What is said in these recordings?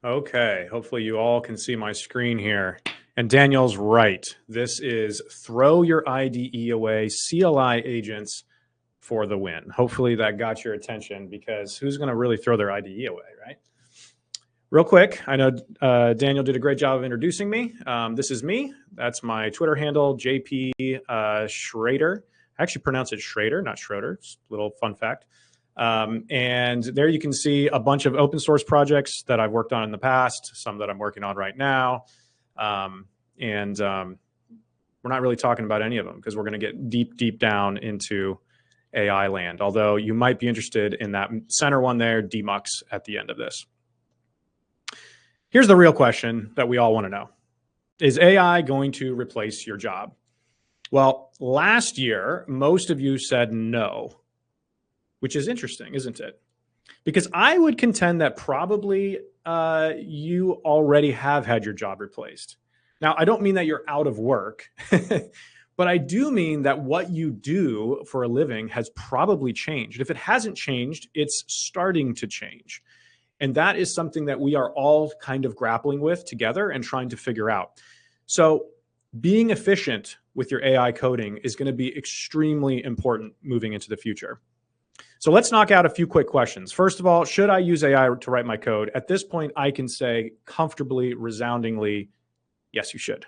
Okay, hopefully you all can see my screen here. And Daniel's right. This is throw your IDE away, CLI agents for the win. Hopefully that got your attention, because who's going to really throw their IDE away, right? Real quick, I know Daniel did a great job of introducing me. This is me. That's my Twitter handle, JP Schroeder. I actually pronounce it Schroeder, not Schroeder. Just a little fun fact. And there you can see a bunch of open source projects that I've worked on in the past, some that I'm working on right now. We're not really talking about any of them because we're going to get deep down into AI land, although you might be interested in that center one there, Demux, at the end of this. Here's the real question that we all want to know. Is AI going to replace your job? Well, last year, most of you said no, which is interesting, isn't it? Because I would contend that probably you already have had your job replaced. Now, I don't mean that you're out of work, but I do mean that what you do for a living has probably changed. If it hasn't changed, it's starting to change. And that is something that we are all kind of grappling with together and trying to figure out. So being efficient with your AI coding is going to be extremely important moving into the future. So let's knock out a few quick questions. First of all, should I use AI to write my code? At this point, I can say comfortably, resoundingly, yes, you should.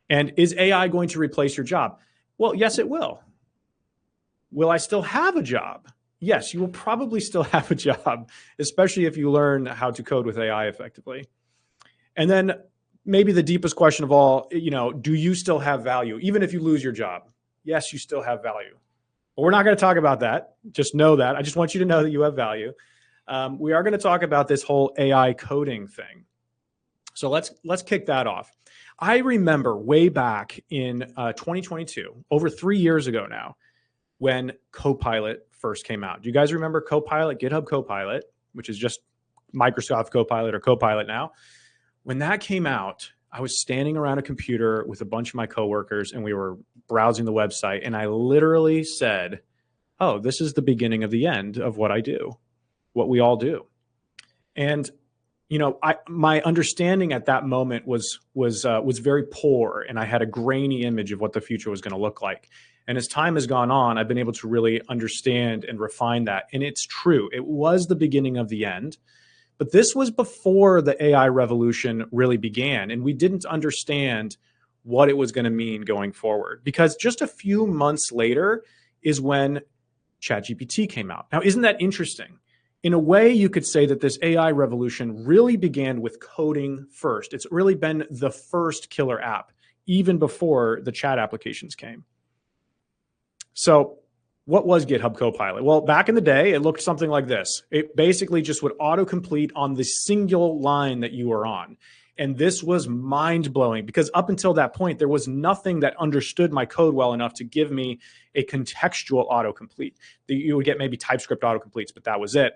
And is AI going to replace your job? Well, yes, it will. Will I still have a job? Yes, you will probably still have a job, especially if you learn how to code with AI effectively. And then maybe the deepest question of all, do you still have value? Even if you lose your job, yes, you still have value. But we're not going to talk about that. Just know that. I just want you to know that you have value. We are going to talk about this whole AI coding thing. So let's kick that off. I remember way back in 2022, over 3 years ago now, when Copilot first came out. Do you guys remember Copilot, GitHub Copilot, which is just Microsoft Copilot or Copilot now? When that came out, I was standing around a computer with a bunch of my coworkers and we were browsing the website, and I literally said, oh, this is the beginning of the end of what I do, what we all do. And my understanding at that moment was very poor, and I had a grainy image of what the future was going to look like. And as time has gone on, I've been able to really understand and refine that. And it's true. It was the beginning of the end. But this was before the AI revolution really began. And we didn't understand what it was going to mean going forward. Because just a few months later is when ChatGPT came out. Now, isn't that interesting? In a way, you could say that this AI revolution really began with coding first. It's really been the first killer app, even before the chat applications came. So what was GitHub Copilot? Well, back in the day, it looked something like this. It basically just would autocomplete on the single line that you were on. And this was mind-blowing because up until that point, there was nothing that understood my code well enough to give me a contextual autocomplete. You would get maybe TypeScript autocompletes, but that was it.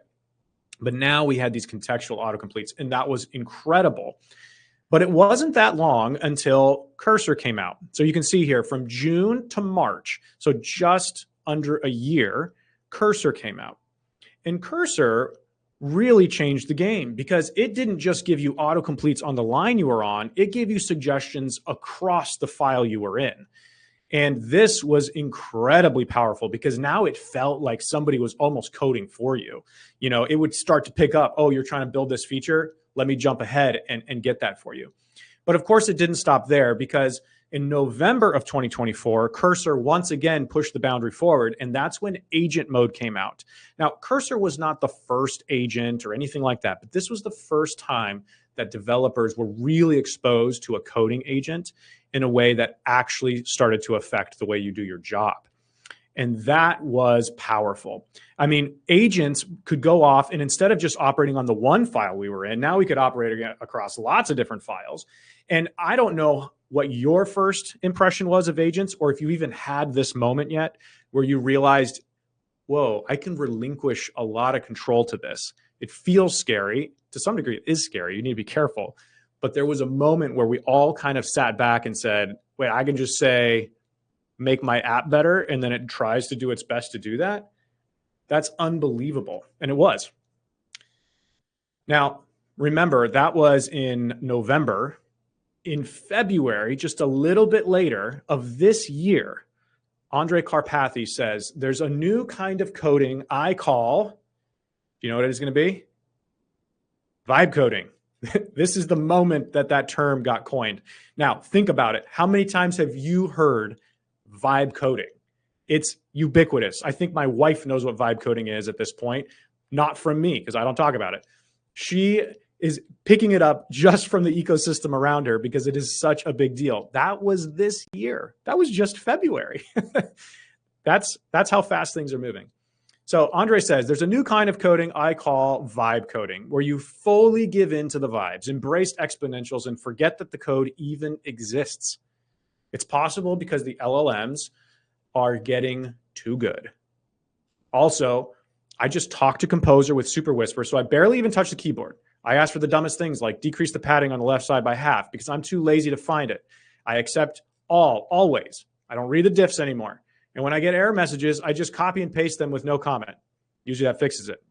But now we had these contextual autocompletes, and that was incredible. But it wasn't that long until Cursor came out. So you can see here from June to March, so just under a year, Cursor came out. And Cursor really changed the game because it didn't just give you autocompletes on the line you were on, it gave you suggestions across the file you were in. And this was incredibly powerful because now it felt like somebody was almost coding for you. It would start to pick up, oh, you're trying to build this feature. Let me jump ahead and get that for you. But of course, it didn't stop there because in November of 2024, Cursor once again pushed the boundary forward, and that's when agent mode came out. Now, Cursor was not the first agent or anything like that, but this was the first time that developers were really exposed to a coding agent in a way that actually started to affect the way you do your job. And that was powerful. I mean, agents could go off and instead of just operating on the one file we were in, now we could operate across lots of different files. And I don't know what your first impression was of agents, or if you even had this moment yet where you realized, whoa, I can relinquish a lot of control to this. It feels scary. To some degree, it is scary. You need to be careful. But there was a moment where we all kind of sat back and said, wait, I can just say, make my app better, and then it tries to do its best to do that. That's unbelievable. And it was. Now, remember, that was in November. In February, just a little bit later of this year, Andrej Karpathy says, there's a new kind of coding I call, do you know what it is going to be? Vibe coding. This is the moment that that term got coined. Now, think about it. How many times have you heard vibe coding? It's ubiquitous. I think my wife knows what vibe coding is at this point, not from me because I don't talk about it. She is picking it up just from the ecosystem around her because it is such a big deal. That was this year. That was just February. That's how fast things are moving. So Andre says, there's a new kind of coding I call vibe coding, where you fully give in to the vibes, embrace exponentials, and forget that the code even exists. It's possible because the LLMs are getting too good. Also, I just talked to Composer with Super Whisper, so I barely even touched the keyboard. I asked for the dumbest things like decrease the padding on the left side by half because I'm too lazy to find it. I accept always. I don't read the diffs anymore. And when I get error messages, I just copy and paste them with no comment. Usually that fixes it.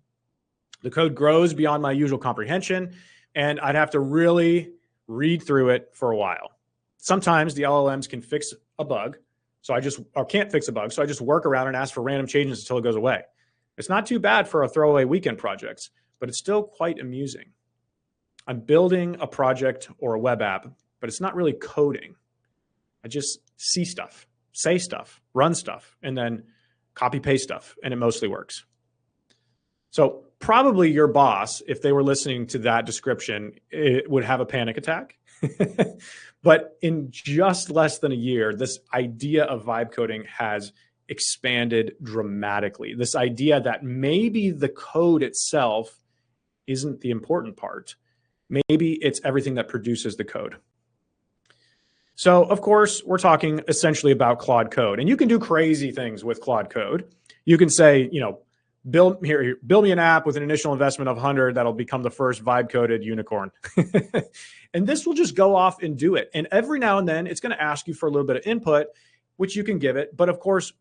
The code grows beyond my usual comprehension, and I'd have to really read through it for a while. Sometimes the LLMs can fix a bug, or can't fix a bug, so I just work around and ask for random changes until it goes away. It's not too bad for a throwaway weekend project, but it's still quite amusing. I'm building a project or a web app, but it's not really coding. I just see stuff, say stuff, run stuff, and then copy paste stuff, and it mostly works. So probably your boss, if they were listening to that description, it would have a panic attack. But in just less than a year, this idea of vibe coding has expanded dramatically. This idea that maybe the code itself isn't the important part. Maybe it's everything that produces the code. So, of course, we're talking essentially about Claude Code. And you can do crazy things with Claude Code. You can say, build me an app with an initial investment of 100 that'll become the first vibe-coded unicorn. And this will just go off and do it. And every now and then, it's going to ask you for a little bit of input, which you can give it. But of course,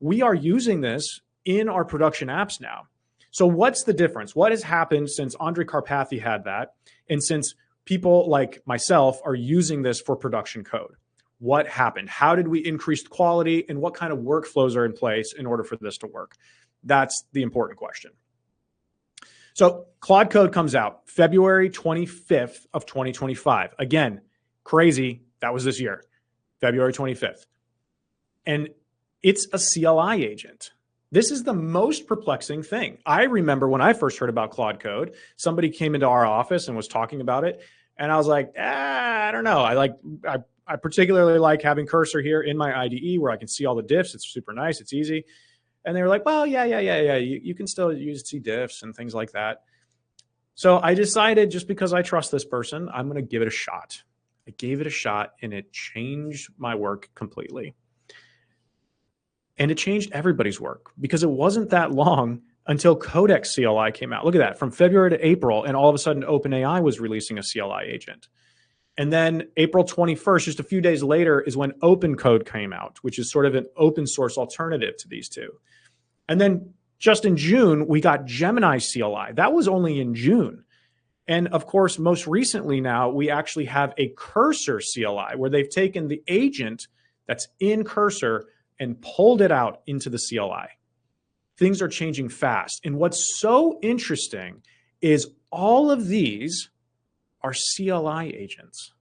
we are using this in our production apps now. So what's the difference? What has happened since Andrej Karpathy had that, and since people like myself are using this for production code? What happened? How did we increase the quality, and what kind of workflows are in place in order for this to work? That's the important question. So Claude Code comes out February 25th of 2025. Again, crazy. That was this year, February 25th. And it's a CLI agent. This is the most perplexing thing. I remember when I first heard about Claude Code, somebody came into our office and was talking about it. And I was like, I don't know. I particularly like having Cursor here in my IDE where I can see all the diffs. It's super nice. It's easy. And they were like, well, yeah. You can still see diffs and things like that. So I decided, just because I trust this person, I'm going to give it a shot. I gave it a shot, and it changed my work completely. And it changed everybody's work, because it wasn't that long until Codex CLI came out. Look at that, from February to April, and all of a sudden OpenAI was releasing a CLI agent. And then April 21st, just a few days later, is when OpenCode came out, which is sort of an open source alternative to these two. And then just in June, we got Gemini CLI. That was only in June. And of course, most recently now, we actually have a Cursor CLI, where they've taken the agent that's in Cursor and pulled it out into the CLI. Things are changing fast. And what's so interesting is all of these are CLI agents.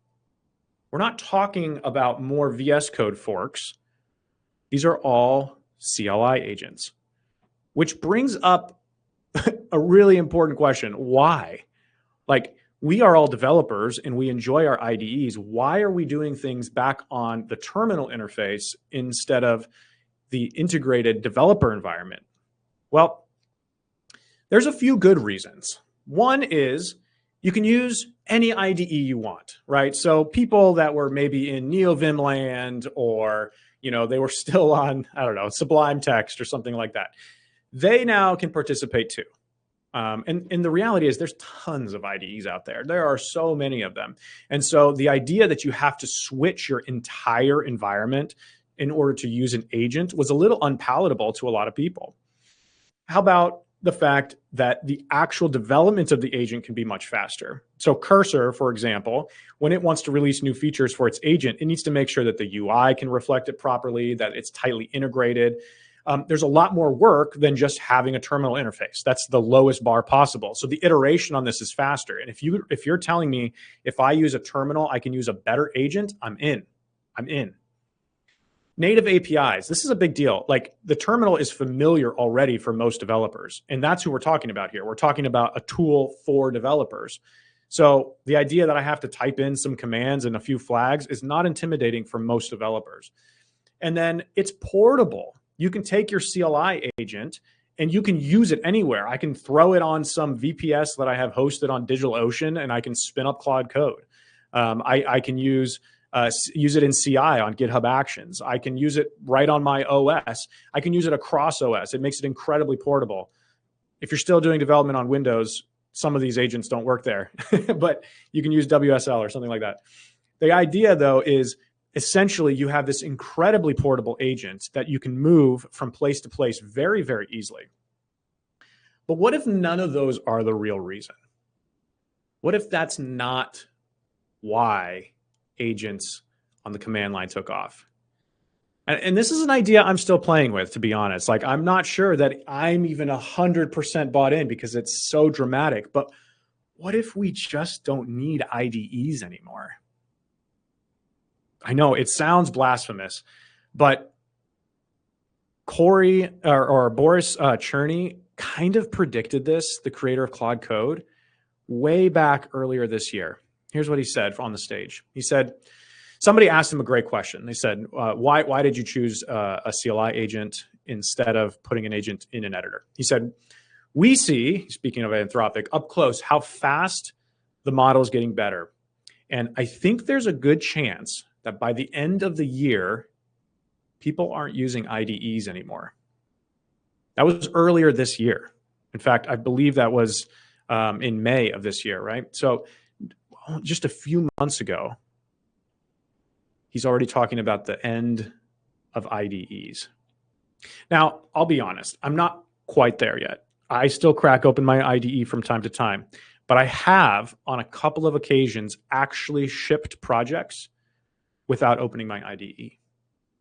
We're not talking about more VS Code forks. These are all CLI agents, which brings up a really important question. Why? Like, we are all developers and we enjoy our IDEs. Why are we doing things back on the terminal interface instead of the integrated developer environment? Well, there's a few good reasons. One is you can use any IDE you want, right? So people that were maybe in NeoVim land, or they were still on, I don't know, Sublime Text or something like that, they now can participate too. And the reality is there's tons of IDEs out there. There are so many of them. And so the idea that you have to switch your entire environment in order to use an agent was a little unpalatable to a lot of people. How about the fact that the actual development of the agent can be much faster. So Cursor, for example, when it wants to release new features for its agent, it needs to make sure that the UI can reflect it properly, that it's tightly integrated. There's a lot more work than just having a terminal interface. That's the lowest bar possible. So the iteration on this is faster. And if you're telling me if I use a terminal, I can use a better agent, I'm in. I'm in. Native APIs. This is a big deal. Like the terminal is familiar already for most developers. And that's who we're talking about here. We're talking about a tool for developers. So the idea that I have to type in some commands and a few flags is not intimidating for most developers. And then it's portable. You can take your CLI agent and you can use it anywhere. I can throw it on some VPS that I have hosted on DigitalOcean and I can spin up Claude Code. I can use it in CI on GitHub Actions. I can use it right on my OS. I can use it across OS. It makes it incredibly portable. If you're still doing development on Windows, some of these agents don't work there, but you can use WSL or something like that. The idea, though, is essentially you have this incredibly portable agent that you can move from place to place very, very easily. But what if none of those are the real reason? What if that's not why agents on the command line took off? And this is an idea I'm still playing with, to be honest. Like, I'm not sure that I'm even 100% bought in because it's so dramatic. But what if we just don't need IDEs anymore? I know it sounds blasphemous, but Corey or Boris Cherny kind of predicted this, the creator of Claude Code, way back earlier this year. Here's what he said on the stage. He said, somebody asked him a great question. They said, why did you choose a CLI agent instead of putting an agent in an editor? He said, we see, speaking of Anthropic, up close how fast the model is getting better. And I think there's a good chance that by the end of the year, people aren't using IDEs anymore. That was earlier this year. In fact, I believe that was in May of this year, right? So just a few months ago, he's already talking about the end of IDEs. Now, I'll be honest, I'm not quite there yet. I still crack open my IDE from time to time, but I have on a couple of occasions actually shipped projects without opening my IDE.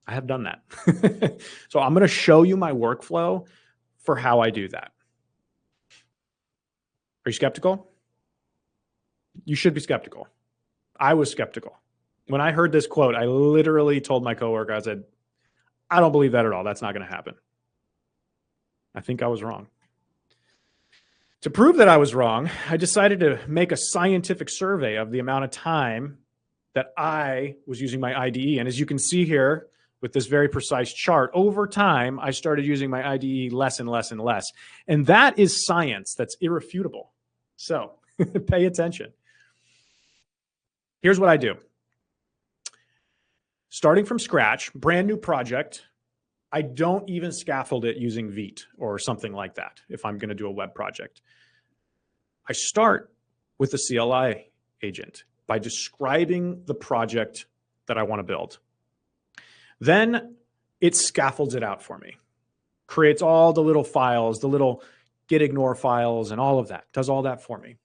I have done that. So I'm going to show you my workflow for how I do that. Are you skeptical? You should be skeptical. I was skeptical. When I heard this quote, I literally told my coworker, I said, I don't believe that at all. That's not going to happen. I think I was wrong. To prove that I was wrong, I decided to make a scientific survey of the amount of time that I was using my IDE. And as you can see here with this very precise chart, over time, I started using my IDE less and less and less. And that is science that's irrefutable. So pay attention. Here's what I do. Starting from scratch, brand new project, I don't even scaffold it using Vite or something like that if I'm going to do a web project. I start with the CLI agent by describing the project that I want to build. Then it scaffolds it out for me, creates all the little files, the little gitignore files and all of that, does all that for me.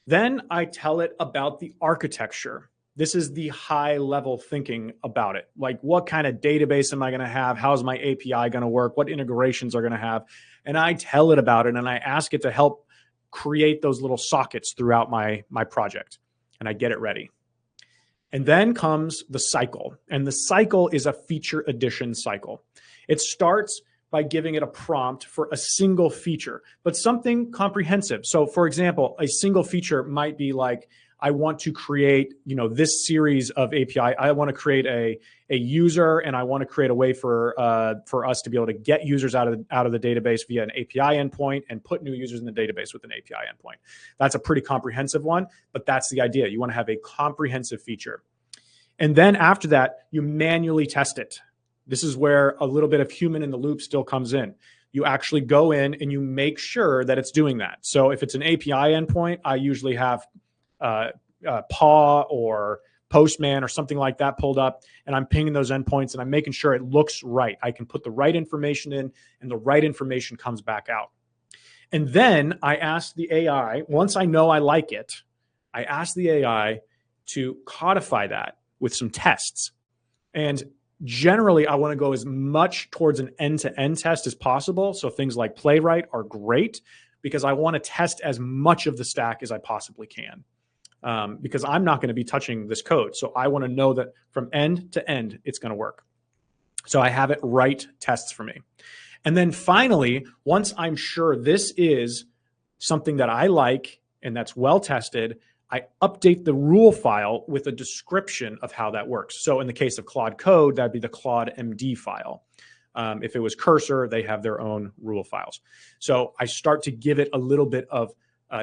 Then I tell it about the architecture. This is the high level thinking about it. Like, what kind of database am I going to have? How's my API going to work? What integrations are going to have? And I tell it about it and I ask it to help create those little sockets throughout my project. And I get it ready. And then comes the cycle. And the cycle is a feature addition cycle. It starts by giving it a prompt for a single feature, but something comprehensive. So for example, a single feature might be like, I want to create, this series of API. I want to create a user, and I want to create a way for us to be able to get users out of the database via an API endpoint and put new users in the database with an API endpoint. That's a pretty comprehensive one, but that's the idea. You want to have a comprehensive feature. And then after that, you manually test it. This is where a little bit of human in the loop still comes in. You actually go in and you make sure that it's doing that. So if it's an API endpoint, I usually have PAW or Postman or something like that pulled up, and I'm pinging those endpoints and I'm making sure it looks right. I can put the right information in and the right information comes back out. And then I ask the AI, once I know I like it, I ask the AI to codify that with some tests. And generally, I want to go as much towards an end-to-end test as possible. So things like Playwright are great because I want to test as much of the stack as I possibly can. Because I'm not going to be touching this code. So I want to know that from end to end, it's going to work. So I have it write tests for me. And then finally, once I'm sure this is something that I like and that's well tested, I update the rule file with a description of how that works. So in the case of Claude Code, that'd be the Claude MD file. If it was Cursor, they have their own rule files. So I start to give it a little bit of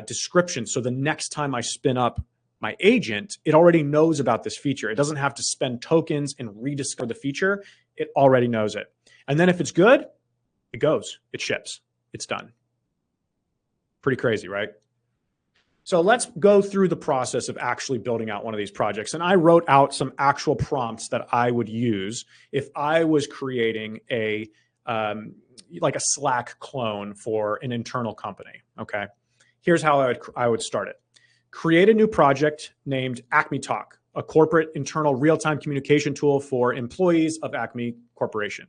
description. So the next time I spin up my agent, it already knows about this feature. It doesn't have to spend tokens and rediscover the feature. It already knows it. And then if it's good, it goes, it ships, it's done. Pretty crazy, right? So let's go through the process of actually building out one of these projects. And I wrote out some actual prompts that I would use if I was creating a like a Slack clone for an internal company. Okay, here's how I would start it. Create a new project named Acme Talk, a corporate internal real-time communication tool for employees of Acme Corporation.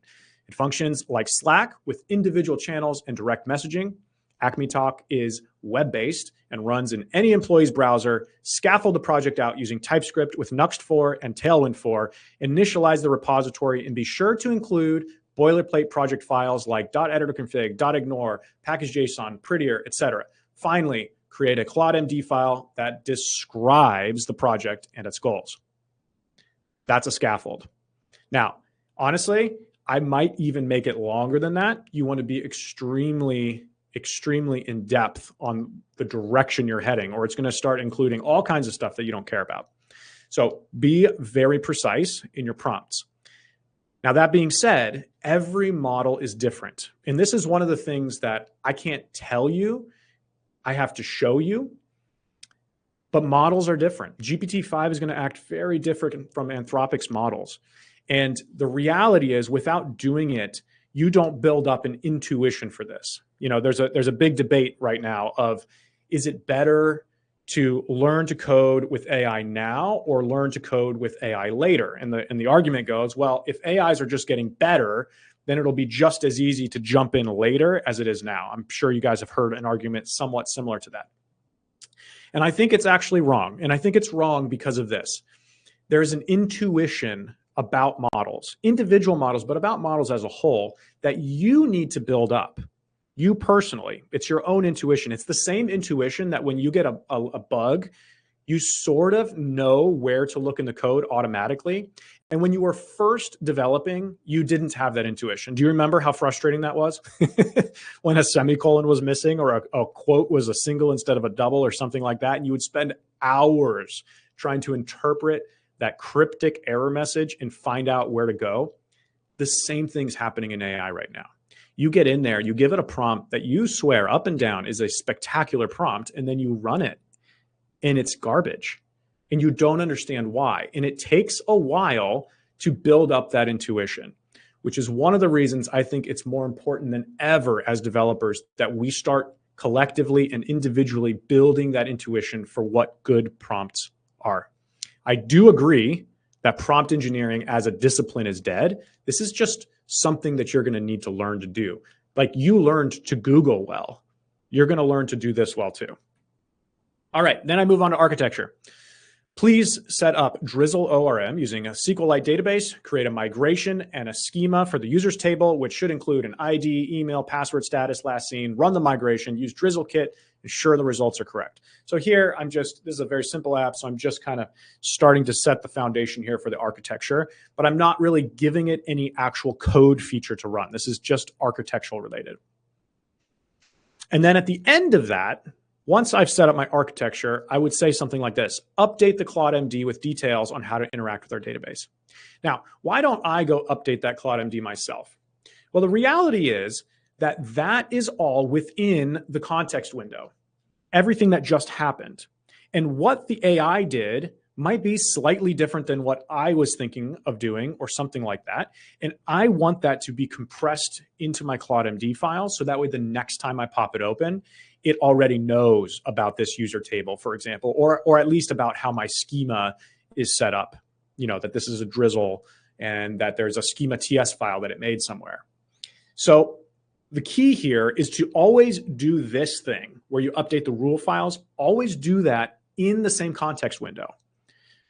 It functions like Slack with individual channels and direct messaging. Acme Talk is web-based and runs in any employee's browser. Scaffold the project out using TypeScript with Nuxt 4 and Tailwind 4. Initialize the repository and be sure to include boilerplate project files like .editorconfig, .ignore, package.json, prettier, etc. Finally, create a Claude MD file that describes the project and its goals. That's a scaffold. Now, honestly, I might even make it longer than that. You want to be extremely in depth on the direction you're heading, or it's going to start including all kinds of stuff that you don't care about. So be very precise in your prompts. Now, that being said, every model is different. And this is one of the things that I can't tell you. I have to show you. But models are different. GPT-5 is going to act very different from Anthropic's models. And the reality is, without doing it, you don't build up an intuition for this. You know, there's a big debate right now of, is it better to learn to code with AI now or learn to code with AI later? And the argument goes, well, if AIs are just getting better, then it'll be just as easy to jump in later as it is now. I'm sure you guys have heard an argument somewhat similar to that. And I think it's actually wrong. And I think it's wrong because of this. There's an intuition about models, individual models, but about models as a whole that you need to build up. You personally, it's your own intuition. It's the same intuition that when you get a bug, you sort of know where to look in the code automatically. And when you were first developing, you didn't have that intuition. Do you remember how frustrating that was? When a semicolon was missing or a quote was a single instead of a double or something like that, and you would spend hours trying to interpret that cryptic error message and find out where to go. The same thing's happening in AI right now. You get in there, you give it a prompt that you swear up and down is a spectacular prompt, and then you run it and it's garbage and you don't understand why. And it takes a while to build up that intuition, which is one of the reasons I think it's more important than ever as developers that we start collectively and individually building that intuition for what good prompts are. I do agree that prompt engineering as a discipline is dead. This is just something that you're going to need to learn to do. Like you learned to Google well, you're going to learn to do this well too. All right, then I move on to architecture. Please set up Drizzle ORM using a SQLite database, create a migration and a schema for the users table, which should include an ID, email, password status, last seen, run the migration, use DrizzleKit, ensure the results are correct. So here this is a very simple app, so I'm just kind of starting to set the foundation here for the architecture, but I'm not really giving it any actual code feature to run. This is just architectural related. And then at the end of that, once I've set up my architecture, I would say something like this: update the Claude MD with details on how to interact with our database. Now, why don't I go update that Claude MD myself? Well, the reality is that is all within the context window, everything that just happened. And what the AI did might be slightly different than what I was thinking of doing or something like that. And I want that to be compressed into my CloudMD file. So that way, the next time I pop it open, it already knows about this user table, for example, or at least about how my schema is set up, that this is a drizzle and that there's a schema TS file that it made somewhere. So the key here is to always do this thing where you update the rule files, always do that in the same context window,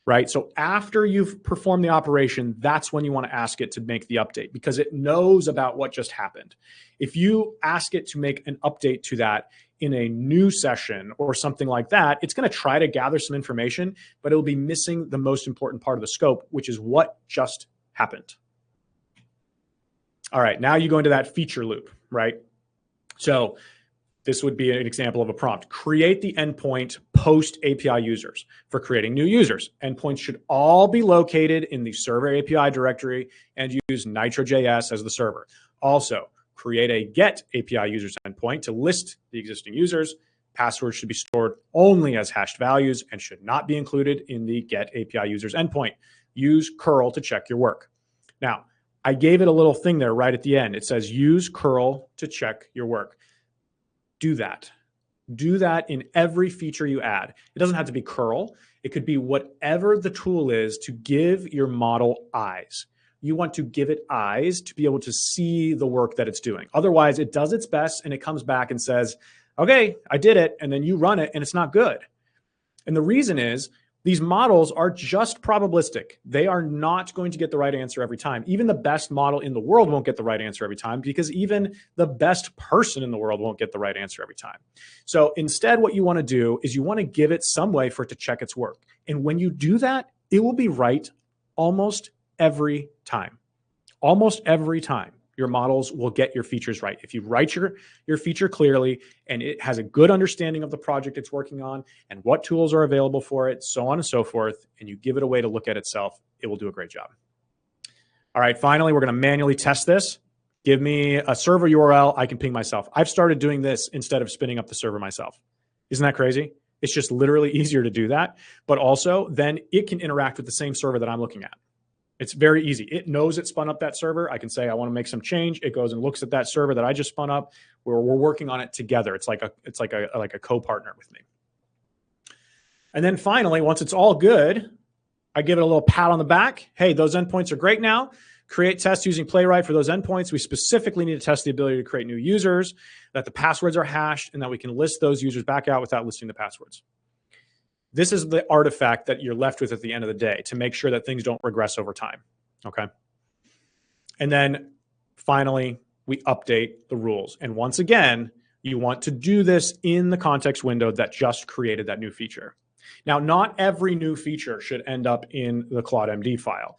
right? So after you've performed the operation, that's when you want to ask it to make the update because it knows about what just happened. If you ask it to make an update to that in a new session or something like that, it's going to try to gather some information, but it'll be missing the most important part of the scope, which is what just happened. All right, now you go into that feature loop, right? So this would be an example of a prompt. Create the endpoint post API users. For creating new users, endpoints should all be located in the server API directory and use Nitro.js as the server. Also, create a get API users endpoint to list the existing users. Passwords should be stored only as hashed values and should not be included in the get API users endpoint. Use curl to check your work. Now, I gave it a little thing there right at the end. It says use curl to check your work. Do that. Do that in every feature you add. It doesn't have to be curl. It could be whatever the tool is to give your model eyes. You want to give it eyes to be able to see the work that it's doing. Otherwise, it does its best and it comes back and says, okay, I did it. And then you run it and it's not good. And the reason is these models are just probabilistic. They are not going to get the right answer every time. Even the best model in the world won't get the right answer every time because even the best person in the world won't get the right answer every time. So instead, what you want to do is you want to give it some way for it to check its work. And when you do that, it will be right almost every time. Almost every time. Your models will get your features right. If you write your feature clearly and it has a good understanding of the project it's working on and what tools are available for it, so on and so forth, and you give it a way to look at itself, it will do a great job. All right, finally, we're going to manually test this. Give me a server URL, I can ping myself. I've started doing this instead of spinning up the server myself. Isn't that crazy? It's just literally easier to do that, but also then it can interact with the same server that I'm looking at. It's very easy. It knows it spun up that server. I can say, I want to make some change. It goes and looks at that server that I just spun up. We're working on it together. It's like a co-partner with me. And then finally, once it's all good, I give it a little pat on the back. Hey, those endpoints are great now. Create tests using Playwright for those endpoints. We specifically need to test the ability to create new users, that the passwords are hashed, and that we can list those users back out without listing the passwords. This is the artifact that you're left with at the end of the day to make sure that things don't regress over time, okay? And then finally, we update the rules. And once again, you want to do this in the context window that just created that new feature. Now, not every new feature should end up in the CloudMD file.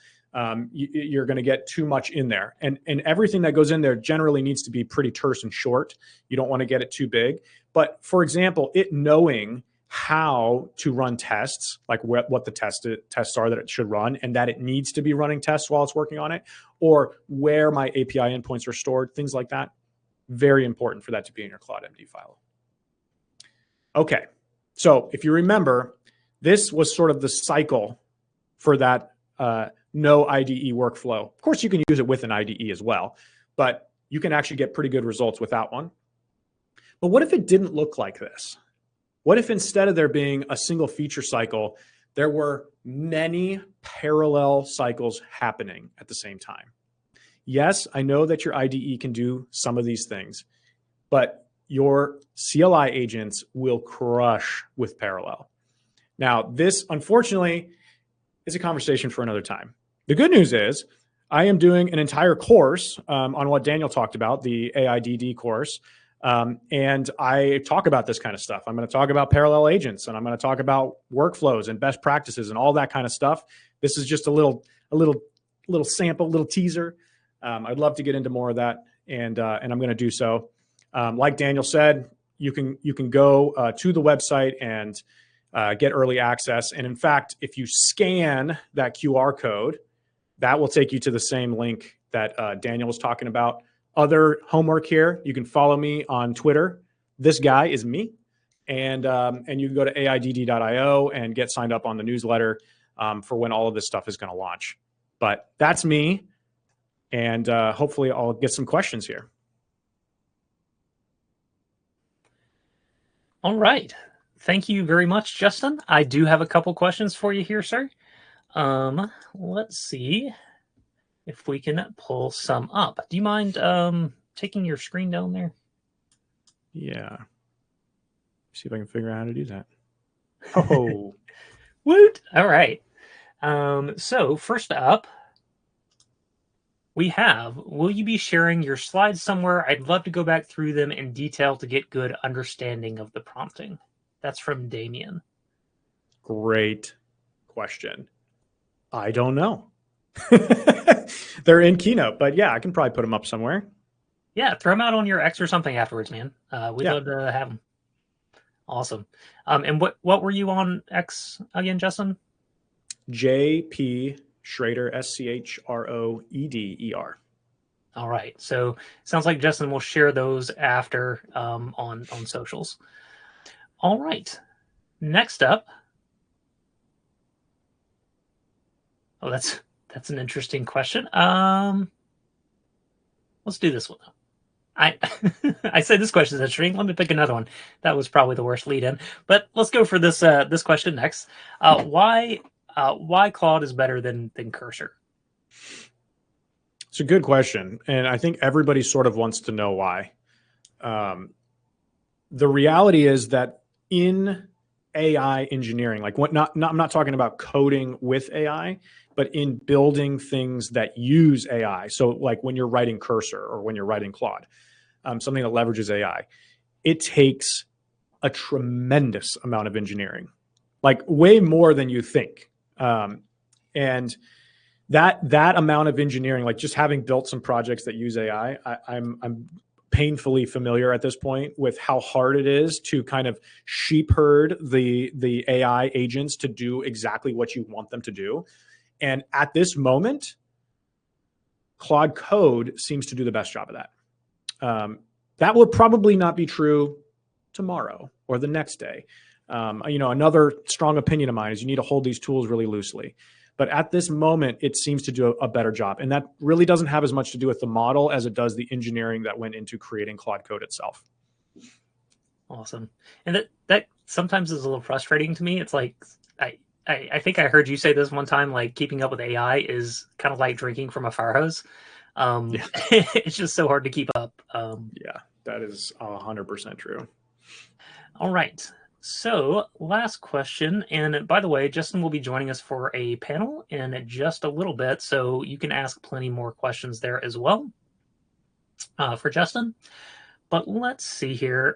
You're going to get too much in there. And everything that goes in there generally needs to be pretty terse and short. You don't want to get it too big. But for example, it knowing how to run tests, like what the tests are that it should run, and that it needs to be running tests while it's working on it, or where my API endpoints are stored, things like that. Very important for that to be in your CloudMD file. Okay, so if you remember, this was sort of the cycle for that no IDE workflow. Of course, you can use it with an IDE as well, but you can actually get pretty good results without one. But what if it didn't look like this? What if instead of there being a single feature cycle, there were many parallel cycles happening at the same time? Yes, I know that your IDE can do some of these things, but your CLI agents will crush with parallel. Now, this, unfortunately, is a conversation for another time. The good news is I am doing an entire course on what Daniel talked about, the AIDD course. And I talk about this kind of stuff. I'm going to talk about parallel agents, and I'm going to talk about workflows and best practices and all that kind of stuff. This is just a little sample, little teaser. I'd love to get into more of that, and I'm going to do so. Like Daniel said, you can go to the website and get early access. And in fact, if you scan that QR code, that will take you to the same link that Daniel was talking about. Other homework here, you can follow me on Twitter. This guy is me. And you can go to aidd.io and get signed up on the newsletter. for when all of this stuff is going to launch. But that's me. And hopefully I'll get some questions here. All right. Thank you very much, Justin. I do have a couple questions for you here, sir. Let's see if we can pull some up. Do you mind taking your screen down there? Yeah. See if I can figure out how to do that. Oh. Woot! All right. So first up, we have, will you be sharing your slides somewhere? I'd love to go back through them in detail to get good understanding of the prompting. That's from Damien. Great question. I don't know. They're in Keynote, but yeah, I can probably put them up somewhere. Yeah, throw them out on your X or something afterwards, man. We'd love to have them. Awesome. And what were you on X again, Justin? JP Schroeder, Schroeder. All right. So sounds like Justin will share those after on socials. All right. Next up. Oh, that's an interesting question. Let's do this one. I said this question is interesting. Let me pick another one. That was probably the worst lead in, but let's go for this this question next. Why Claude is better than Cursor? It's a good question, and I think everybody sort of wants to know why. The reality is that in AI engineering, like I'm not talking about coding with AI, but in building things that use AI. So like when you're writing Cursor or when you're writing Claude, something that leverages AI, it takes a tremendous amount of engineering, like way more than you think. And that amount of engineering, like just having built some projects that use AI, I'm painfully familiar at this point with how hard it is to kind of sheep herd the AI agents to do exactly what you want them to do. And at this moment, Claude Code seems to do the best job of that. That will probably not be true tomorrow or the next day. Another strong opinion of mine is you need to hold these tools really loosely. But at this moment, it seems to do a better job. And that really doesn't have as much to do with the model as it does the engineering that went into creating Claude Code itself. Awesome. And that sometimes is a little frustrating to me. It's like, I think I heard you say this one time, like keeping up with AI is kind of like drinking from a fire hose. It's just so hard to keep up. Yeah, that is 100% true. All right. So last question. And by the way, Justin will be joining us for a panel in just a little bit. So you can ask plenty more questions there as well for Justin. But let's see here.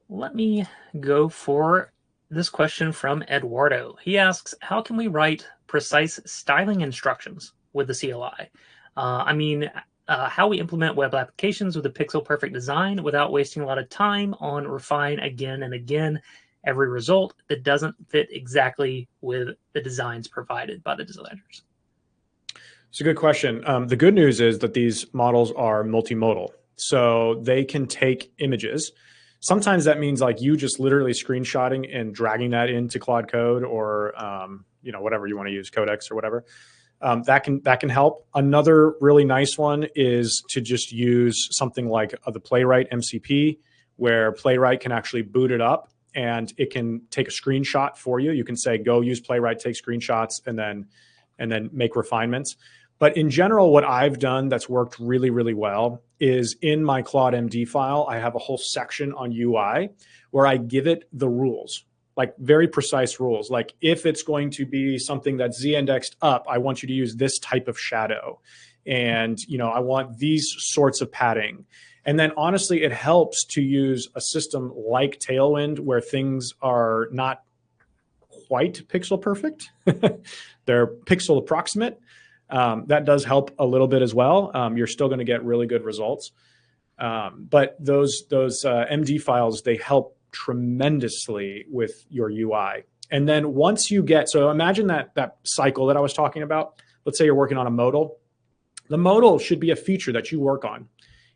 Let me go for this question from Eduardo. He asks, how can we write precise styling instructions with the CLI? How we implement web applications with a pixel perfect design without wasting a lot of time on refine again and again every result that doesn't fit exactly with the designs provided by the designers. It's a good question. The good news is that these models are multimodal. So they can take images. Sometimes that means like you just literally screenshotting and dragging that into Claude Code or whatever you want to use, Codex or whatever. That can help. Another really nice one is to just use something like the Playwright MCP, where Playwright can actually boot it up and it can take a screenshot for you. You can say, go use Playwright, take screenshots, and then make refinements. But in general, what I've done that's worked really, really well is in my Claude MD file, I have a whole section on UI where I give it the rules, like very precise rules. Like if it's going to be something that's z-indexed up, I want you to use this type of shadow. And, I want these sorts of padding. And then honestly, it helps to use a system like Tailwind where things are not quite pixel perfect. They're pixel approximate. That does help a little bit as well. You're still going to get really good results. But those MD files, they help tremendously with your UI. And then once you get, so imagine that cycle that I was talking about. Let's say you're working on a modal. The modal should be a feature that you work on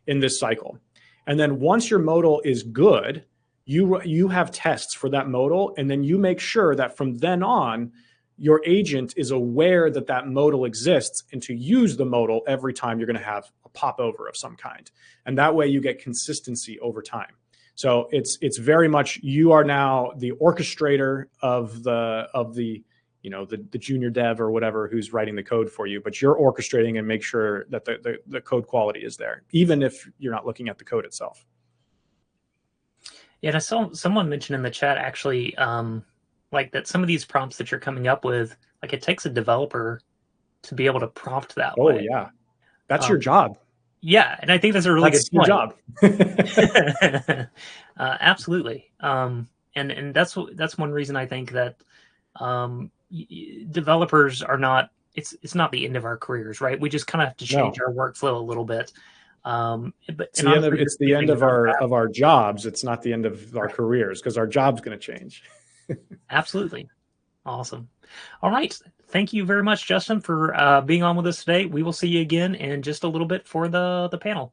in this cycle. And then once your modal is good, you have tests for that modal, and then you make sure that from then on, your agent is aware that that modal exists and to use the modal every time you're going to have a popover of some kind. And that way you get consistency over time. So it's very much, you are now the orchestrator of the the junior dev or whatever who's writing the code for you, but you're orchestrating and make sure that the code quality is there, even if you're not looking at the code itself. Yeah, and I saw someone mention in the chat actually, like that some of these prompts that you're coming up with, like it takes a developer to be able to prompt that way. Oh yeah, that's your job. Yeah, and I think that's a really good point. Job. Absolutely. And that's one reason I think that developers are not. It's not the end of our careers, right? We just kind of have to change our workflow a little bit. But it's the end of our jobs. It's not the end of our careers, because our job's going to change. Absolutely. Awesome. All right. Thank you very much, Justin, for being on with us today. We will see you again in just a little bit for the panel.